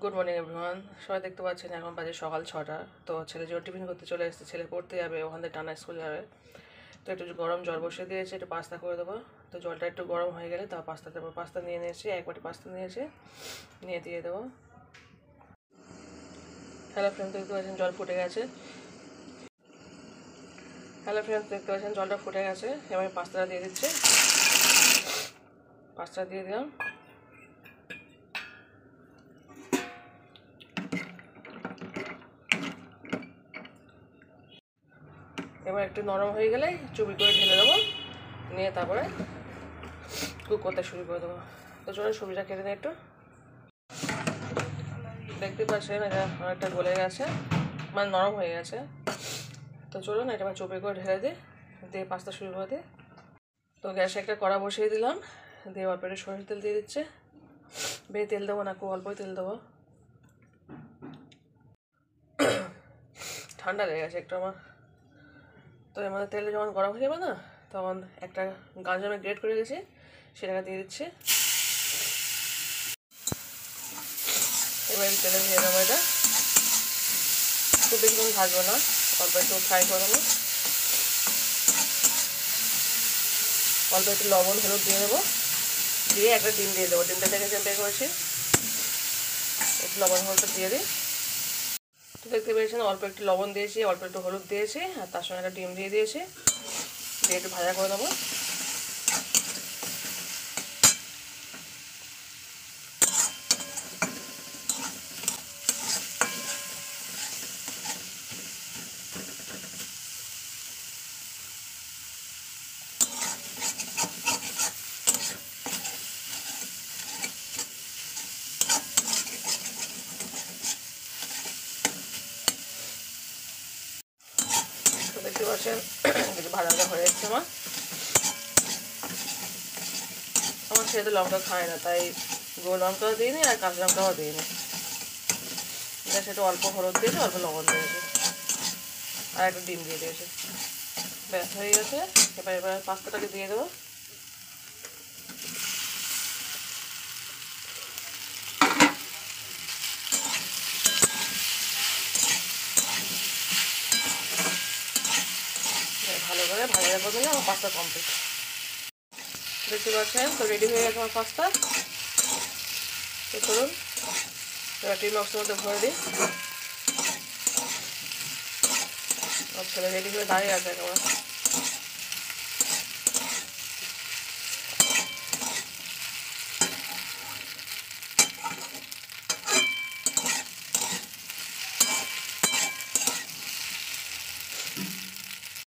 Good morning everyone. সবাই দেখতে পাচ্ছেন এখন বাজে সকাল 6টা। তো ছেলে যে টিফিন করতে চলে এসেছে, ছেলে পড়তে যাবে, ওখান থেকে টানা স্কুল যাবে। তো একটু গরম জল বসিয়ে দিয়েছে, একটু পাস্তা করে দেবো। তো জলটা একটু গরম হয়ে গেলে তাও পাস্তা দেবো। পাস্তা নিয়ে নিয়েছি, এক বাটি পাস্তা নিয়েছি, নিয়ে দিয়ে দেবো। হ্যালো ফ্রেন্ডস, দেখতে পাচ্ছেন জল ফুটে গেছে। জলটা ফুটে গেছে। এবার পাস্তাটা দিয়ে দিচ্ছি। পাস্তা দিয়ে দিলাম। এবার একটু নরম হয়ে গেলে চুবি করে ঢেলে দেবো, নিয়ে তারপরে কুক করতে শুরু করে দেবো। তো চলুন সবজিটা কেটে নিই একটু। দেখতে পাচ্ছেন এটা অনেকটা গলে গেছে, মানে নরম হয়ে গেছে। তো চলুন এটা আবার চুপি করে ঢেলে দিই, দিয়ে পাস্তা শুরু করে দিই। তো গ্যাসে একটা কড়া বসিয়ে দিলাম, দিয়ে অল্প একটু সরষের তেল দিয়ে দিচ্ছে। বেশি তেল দেবো না, খুব অল্পই তেল দেবো। ঠান্ডা লেগে গেছে একটু আমার। তো এর মধ্যে তেলটা যখন গরম হয়ে যাবে না, তখন একটা গাজর আমি গ্রেট করে গেছি, সেটাকে দিয়ে দিচ্ছি। এবার তেলে দিয়ে দেবো এটা। খুব বেশিক্ষণ ভাজবো না, অল্প একটু ফ্রাই করে দেবো। অল্প একটু লবণ হলুদ দিয়ে দেবো, দিয়ে একটা ডিম দিয়ে দেবো। ডিমটা থেকে বের করেছি, একটু লবণ হলুদ দিয়ে দিই। তো দেখতে পেয়েছেন অল্প একটু লবণ দিয়েছি, অল্প একটু হলুদ দিয়েছি, আর তার সঙ্গে একটা ডিম দিয়ে দিয়েছি, দিয়ে একটু ভাজা করে দেবো। তো দেখতে পাচ্ছেন কিছু ভাজা ভাজা হয়ে যাচ্ছে আমার ছেলে তো লঙ্কা খায় না, তাই গোল লঙ্কাও দিইনি আর কাঁচা লঙ্কাও দিইনি। গ্যাসে একটু অল্প হলুদ দিয়েছি, অল্প লবণ দিয়েছি, আর একটা ডিম দিয়ে দিয়েছি। ব্যাস হয়ে গেছে। এবার পাস্তাটাকে দিয়ে দেবো। ভালো করে ভাজা করে দিলে আমার পাস্তা কমপ্লিট। দেখতে পাচ্ছেন তো রেডি হয়ে গেছে আমার পাস্তা। তো চলুন এবার টিন বক্সের মধ্যে ভরে দিই। ছেলে রেডি হয়ে দাঁড়িয়ে আছে একেবারে।